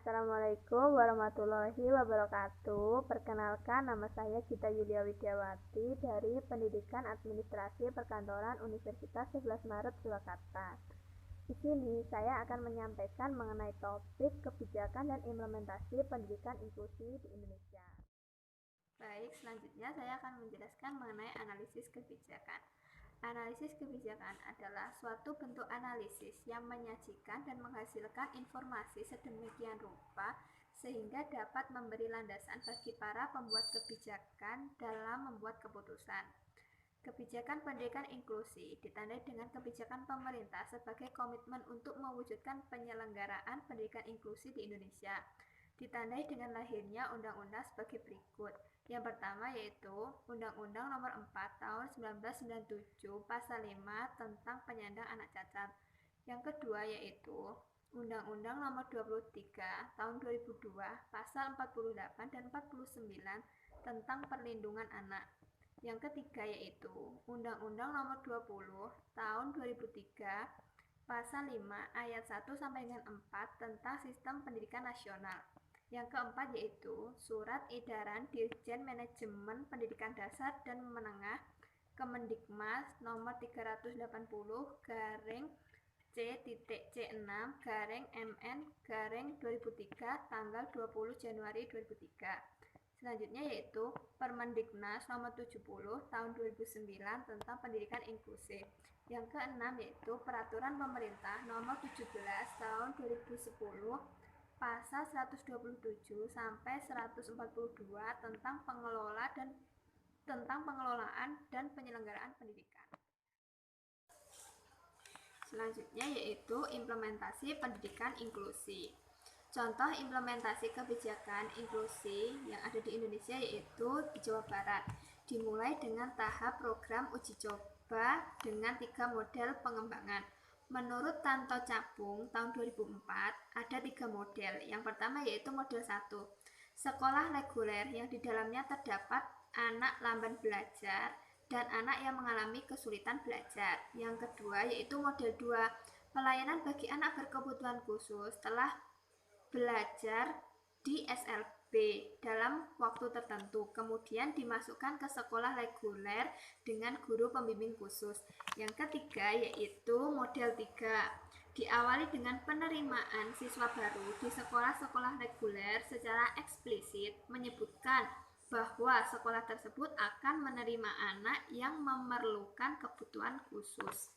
Assalamualaikum warahmatullahi wabarakatuh. Perkenalkan, nama saya Gita Yulia Widiawati dari Pendidikan Administrasi Perkantoran Universitas 11 Maret Surakarta. Di sini saya akan menyampaikan mengenai topik kebijakan dan implementasi pendidikan inklusi di Indonesia. Baik, selanjutnya saya akan menjelaskan mengenai analisis kebijakan. Analisis kebijakan adalah suatu bentuk analisis yang menyajikan dan menghasilkan informasi sedemikian rupa sehingga dapat memberi landasan bagi para pembuat kebijakan dalam membuat keputusan. Kebijakan pendidikan inklusi ditandai dengan kebijakan pemerintah sebagai komitmen untuk mewujudkan penyelenggaraan pendidikan inklusi di Indonesia. Ditandai dengan lahirnya undang-undang sebagai berikut. Yang pertama yaitu Undang-Undang Nomor 4 Tahun 1997 Pasal 5 tentang penyandang anak cacat. Yang kedua yaitu Undang-Undang Nomor 23 Tahun 2002 Pasal 48 dan 49 tentang perlindungan anak. Yang ketiga yaitu Undang-Undang Nomor 20 Tahun 2003 Pasal 5 ayat 1 sampai dengan 4 tentang Sistem Pendidikan Nasional. Yang keempat yaitu Surat Edaran Dirjen Manajemen Pendidikan Dasar dan Menengah Kemendikmas nomor 380-C.C6-MN-2003 tanggal 20 Januari 2003. Selanjutnya yaitu Permendiknas nomor 70 tahun 2009 tentang pendidikan inklusif. Yang keenam yaitu Peraturan Pemerintah nomor 17 tahun 2010 Pasal 127 sampai 142 tentang pengelolaan dan penyelenggaraan pendidikan. Selanjutnya yaitu implementasi pendidikan inklusi. Contoh implementasi kebijakan inklusi yang ada di Indonesia yaitu di Jawa Barat. Dimulai dengan tahap program uji coba dengan 3 model pengembangan. Menurut Tanto Capung tahun 2004 ada 3 model. Yang pertama yaitu model 1, sekolah reguler yang di dalamnya terdapat anak lamban belajar dan anak yang mengalami kesulitan belajar. Yang kedua yaitu model 2, pelayanan bagi anak berkebutuhan khusus telah belajar di SLB dalam waktu tertentu, kemudian dimasukkan ke sekolah reguler dengan guru pembimbing khusus. Yang ketiga yaitu model 3, diawali dengan penerimaan siswa baru di sekolah-sekolah reguler secara eksplisit menyebutkan bahwa sekolah tersebut akan menerima anak yang memerlukan kebutuhan khusus.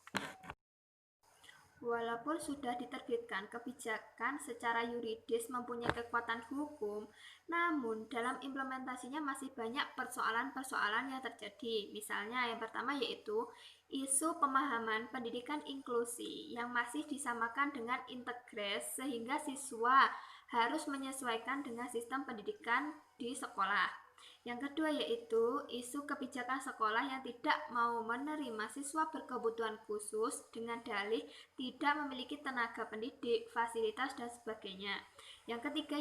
Walaupun sudah diterbitkan kebijakan secara yuridis mempunyai kekuatan hukum, namun dalam implementasinya masih banyak persoalan-persoalan yang terjadi. Misalnya yang pertama yaitu isu pemahaman pendidikan inklusi yang masih disamakan dengan integres sehingga siswa harus menyesuaikan dengan sistem pendidikan di sekolah. Yang kedua yaitu isu kebijakan sekolah yang tidak mau menerima siswa berkebutuhan khusus dengan dalih tidak memiliki tenaga pendidik, fasilitas, dan sebagainya. Yang ketiga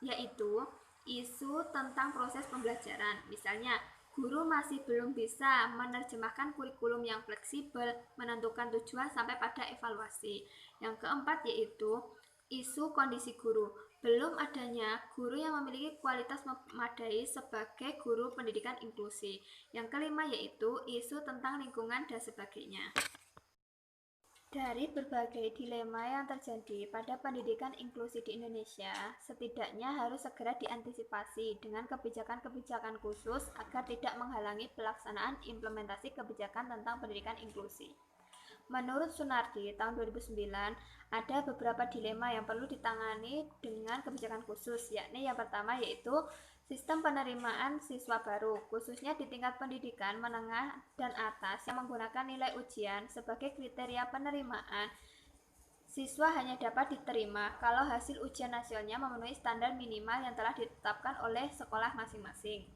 yaitu isu tentang proses pembelajaran. Misalnya, guru masih belum bisa menerjemahkan kurikulum yang fleksibel, menentukan tujuan sampai pada evaluasi. Yang keempat yaitu isu kondisi guru. Belum adanya guru yang memiliki kualitas memadai sebagai guru pendidikan inklusi. Yang kelima yaitu isu tentang lingkungan dan sebagainya. Dari berbagai dilema yang terjadi pada pendidikan inklusi di Indonesia, setidaknya harus segera diantisipasi dengan kebijakan-kebijakan khusus agar tidak menghalangi pelaksanaan implementasi kebijakan tentang pendidikan inklusi. Menurut Sunardi tahun 2009, ada beberapa dilema yang perlu ditangani dengan kebijakan khusus, yakni yang pertama yaitu sistem penerimaan siswa baru, khususnya di tingkat pendidikan menengah dan atas yang menggunakan nilai ujian sebagai kriteria penerimaan. Siswa hanya dapat diterima kalau hasil ujian nasionalnya memenuhi standar minimal yang telah ditetapkan oleh sekolah masing-masing.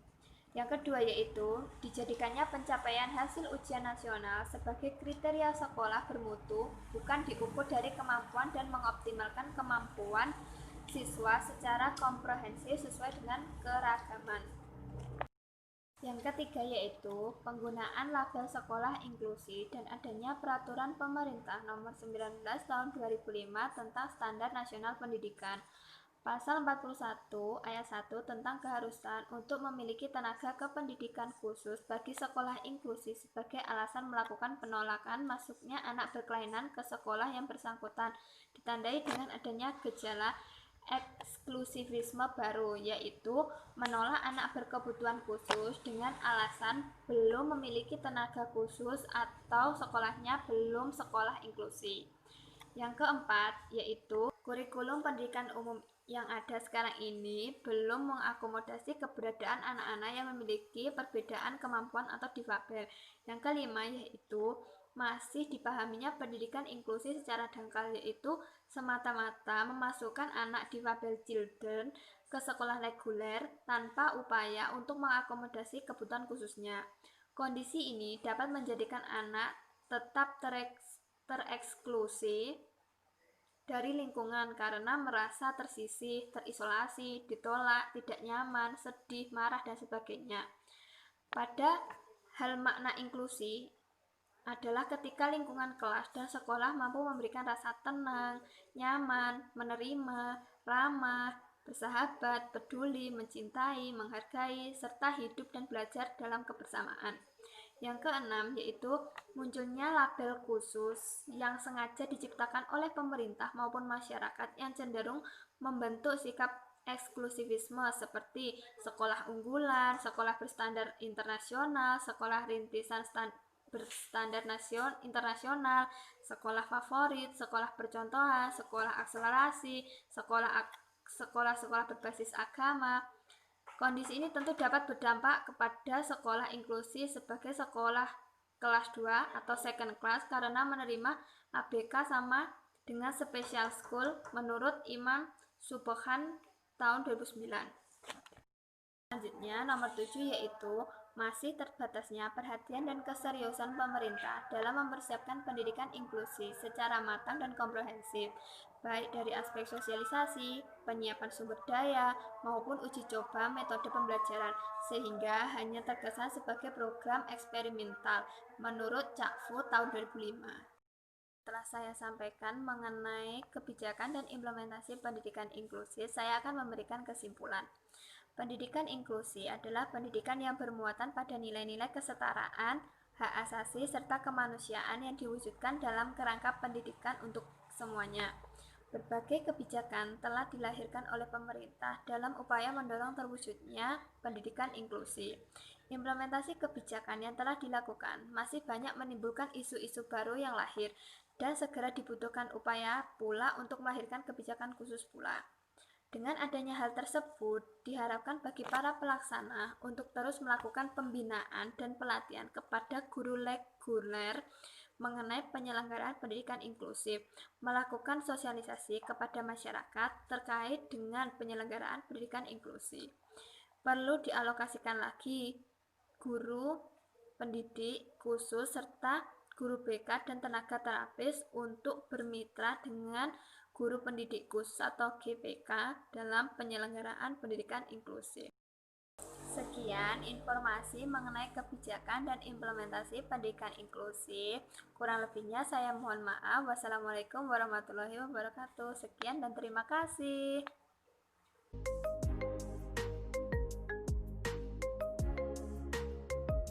Yang kedua yaitu dijadikannya pencapaian hasil ujian nasional sebagai kriteria sekolah bermutu, bukan diukur dari kemampuan dan mengoptimalkan kemampuan siswa secara komprehensif sesuai dengan keragaman. Yang ketiga yaitu penggunaan label sekolah inklusi dan adanya peraturan pemerintah nomor 19 tahun 2005 tentang standar nasional pendidikan. Pasal 41 ayat 1 tentang keharusan untuk memiliki tenaga kependidikan khusus bagi sekolah inklusi sebagai alasan melakukan penolakan masuknya anak berkelainan ke sekolah yang bersangkutan ditandai dengan adanya gejala eksklusivisme baru, yaitu menolak anak berkebutuhan khusus dengan alasan belum memiliki tenaga khusus atau sekolahnya belum sekolah inklusi. Yang keempat, yaitu kurikulum pendidikan umum yang ada sekarang ini belum mengakomodasi keberadaan anak-anak yang memiliki perbedaan kemampuan atau difabel. Yang kelima, yaitu masih dipahaminya pendidikan inklusi secara dangkal, yaitu semata-mata memasukkan anak difabel children ke sekolah reguler tanpa upaya untuk mengakomodasi kebutuhan khususnya. Kondisi ini dapat menjadikan anak tetap tereksklusi dari lingkungan karena merasa tersisih, terisolasi, ditolak, tidak nyaman, sedih, marah, dan sebagainya. Pada hal makna inklusi adalah ketika lingkungan kelas dan sekolah mampu memberikan rasa tenang, nyaman, menerima, ramah, bersahabat, peduli, mencintai, menghargai, serta hidup dan belajar dalam kebersamaan. Yang keenam, yaitu munculnya label khusus yang sengaja diciptakan oleh pemerintah maupun masyarakat yang cenderung membentuk sikap eksklusivisme seperti sekolah unggulan, sekolah berstandar internasional, sekolah rintisan berstandar internasional, sekolah favorit, sekolah percontohan, sekolah akselerasi, sekolah-sekolah berbasis agama. Kondisi ini tentu dapat berdampak kepada sekolah inklusi sebagai sekolah kelas 2 atau second class karena menerima ABK sama dengan special school menurut Imam Subhan tahun 2009. Selanjutnya, nomor 7 yaitu masih terbatasnya perhatian dan keseriusan pemerintah dalam mempersiapkan pendidikan inklusi secara matang dan komprehensif, baik dari aspek sosialisasi, penyiapan sumber daya, maupun uji coba metode pembelajaran, sehingga hanya terkesan sebagai program eksperimental menurut Cakfu tahun 2005. Setelah saya sampaikan mengenai kebijakan dan implementasi pendidikan inklusi, saya akan memberikan kesimpulan. Pendidikan inklusi adalah pendidikan yang bermuatan pada nilai-nilai kesetaraan, hak asasi, serta kemanusiaan yang diwujudkan dalam kerangka pendidikan untuk semuanya. Berbagai kebijakan telah dilahirkan oleh pemerintah dalam upaya mendorong terwujudnya pendidikan inklusi. Implementasi kebijakan yang telah dilakukan masih banyak menimbulkan isu-isu baru yang lahir, dan segera dibutuhkan upaya pula untuk melahirkan kebijakan khusus pula. Dengan adanya hal tersebut, diharapkan bagi para pelaksana untuk terus melakukan pembinaan dan pelatihan kepada guru reguler mengenai penyelenggaraan pendidikan inklusif, melakukan sosialisasi kepada masyarakat terkait dengan penyelenggaraan pendidikan inklusi. Perlu dialokasikan lagi guru pendidik khusus serta guru BK dan tenaga terapis untuk bermitra dengan guru pendidik khusus atau GPK dalam penyelenggaraan pendidikan inklusif. Sekian informasi mengenai kebijakan dan implementasi pendidikan inklusif. Kurang lebihnya saya mohon maaf. Wassalamualaikum warahmatullahi wabarakatuh. Sekian dan terima kasih.